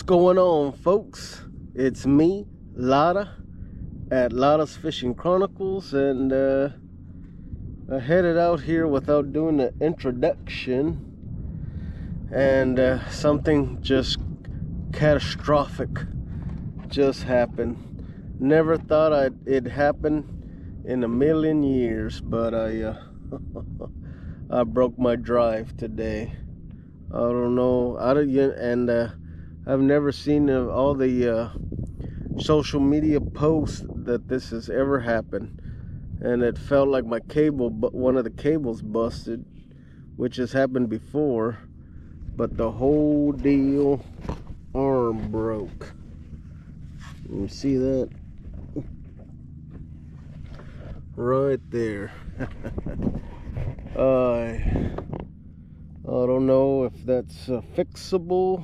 going on, folks? It's me, Lotta, at Lotta's Fishing Chronicles, and I headed out here without doing the introduction, and something just catastrophic just happened. Never thought it'd happen in a million years, but I broke my drive today. I don't know. I've never seen all the social media posts that this has ever happened, and it felt like my cable, but one of the cables busted, which has happened before, but the whole deal arm broke. You see that right there? I don't know if that's fixable.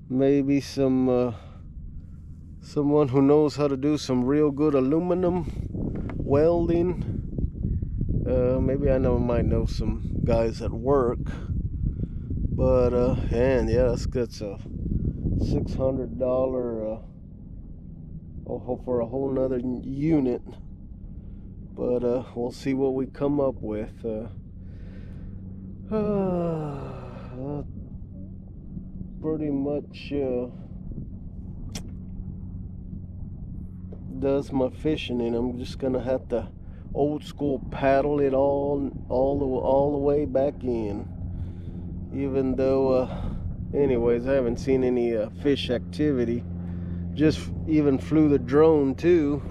Maybe someone who knows how to do some real good aluminum welding. Maybe I might know some guys at work. But and yeah, that's a $600 for a whole nother unit. But we'll see what we come up with. Pretty much does my fishing, and I'm just gonna have to old school paddle it all the way back in. Even though, anyways, I haven't seen any fish activity. Just even flew the drone too,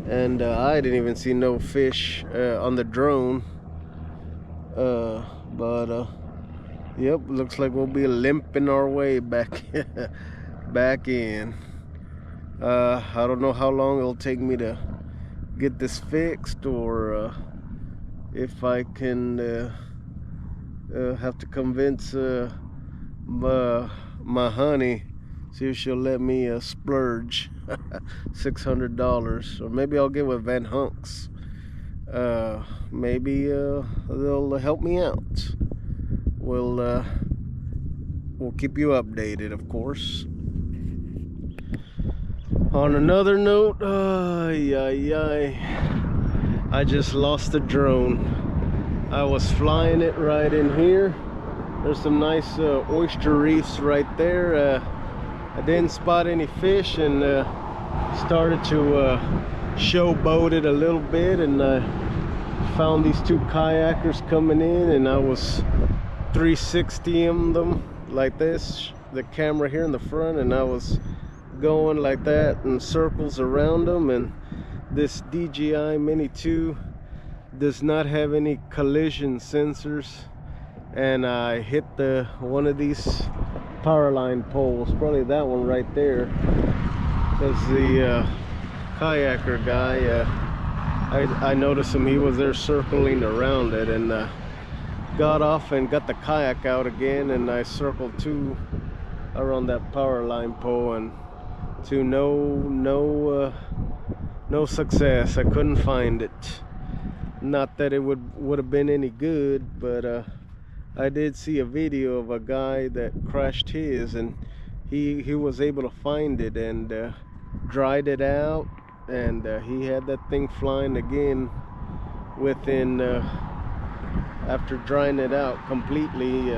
and I didn't even see no fish on the drone. But yep, looks like we'll be limping our way back back in. I don't know how long it'll take me to get this fixed, or if I can have to convince my honey, see if she'll let me splurge $600, or maybe I'll get with Vanhunks. Maybe they'll help me out. We'll keep you updated, of course. On another note, I just lost the drone. I was flying it right in here. There's some nice oyster reefs right there. I didn't spot any fish, and started to showboat it a little bit, and I found these two kayakers coming in, and I was 360ing them like this, the camera here in the front, and I was going like that in circles around them. And this DJI Mini 2 does not have any collision sensors, and I hit one of these power line poles, probably that one right there, because the kayaker guy, I noticed him, he was there circling around it, and got off and got the kayak out again, and I circled two around that power line pole, and to no success. I couldn't find it. Not that it would have been any good, but I did see a video of a guy that crashed his, and he was able to find it and dried it out, and he had that thing flying again within after drying it out completely,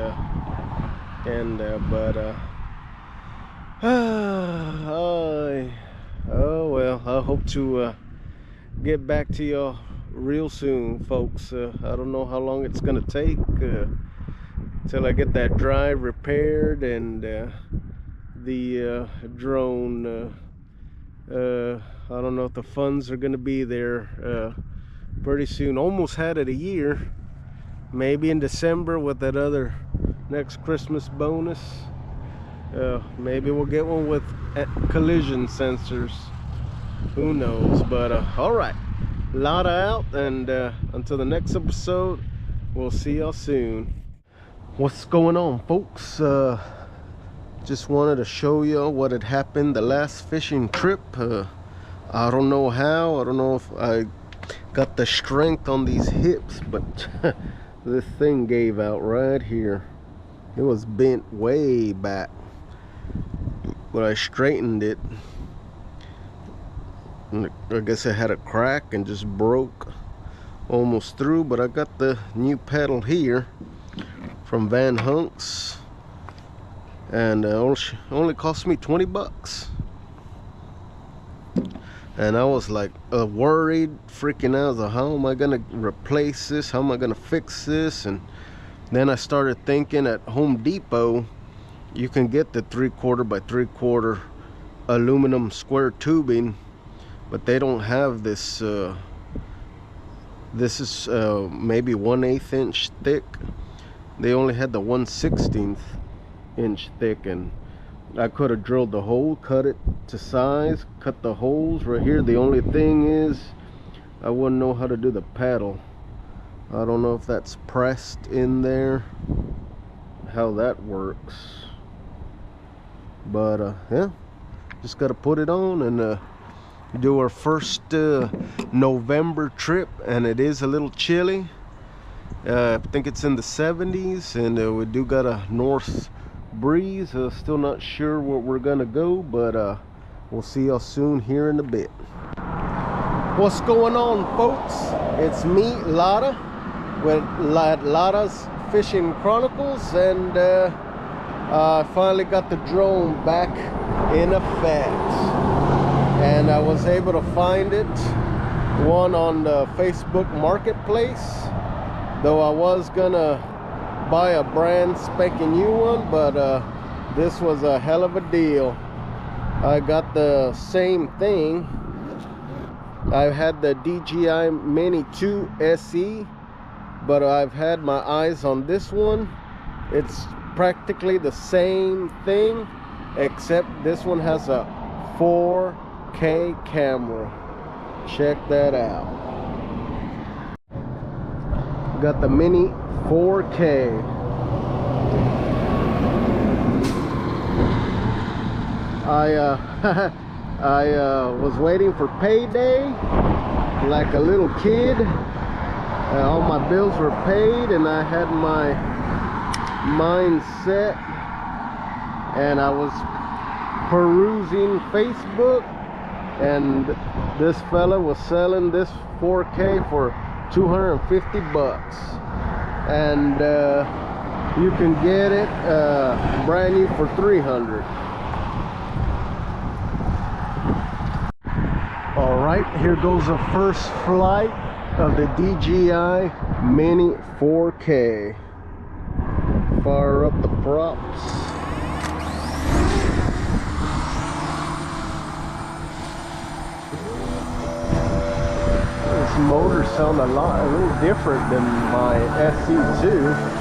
oh well, I hope to get back to y'all real soon, folks. I don't know how long it's gonna take till I get that drive repaired, and the drone, I don't know if the funds are gonna be there pretty soon. Almost had it a year, maybe in December with that other next Christmas bonus. Maybe we'll get one with collision sensors, who knows. But all right, Lotta out, and until the next episode, we'll see y'all soon. What's going on, folks? Just wanted to show you what had happened the last fishing trip. I don't know how, I don't know if I got the strength on these hips, but this thing gave out right here. It was bent way back. but I straightened it. I guess it had a crack and just broke almost through, but I got the new pedal here from Vanhunks, and only cost me 20 bucks. And I was like worried, freaking out. I was like, how am I gonna replace this? How am I gonna fix this? And then I started thinking, at Home Depot you can get the 3/4 by 3/4 aluminum square tubing, but they don't have this. This is maybe 1/8 inch thick. They only had the 1/16 inch thick, and I could have drilled the hole, cut it to size, cut the holes right here. The only thing is, I wouldn't know how to do the paddle. I don't know if that's pressed in there, how that works. But yeah, just gotta put it on and do our first November trip, and it is a little chilly. I think it's in the 70s, and we do got a north breeze. Still not sure where we're gonna go, but we'll see y'all soon here in a bit. What's going on, folks? It's me, Lotta, with Lotta's Fishing Chronicles, and I finally got the drone back in effect, and I was able to find it, one on the Facebook Marketplace, though I was gonna buy a brand spanking new one, but this was a hell of a deal. I got the same thing. I've had the DJI Mini 2 SE, but I've had my eyes on this one. It's practically the same thing, except this one has a 4K camera. Check that out. Got the Mini 4K. I was waiting for payday like a little kid. All my bills were paid, and I had my mind set, and I was perusing Facebook, and this fella was selling this 4K for 250 bucks, and you can get it brand new for 300. All right, here goes the first flight of the DJI Mini 4K. Fire up the props. This motor sounds a little different than my SC2.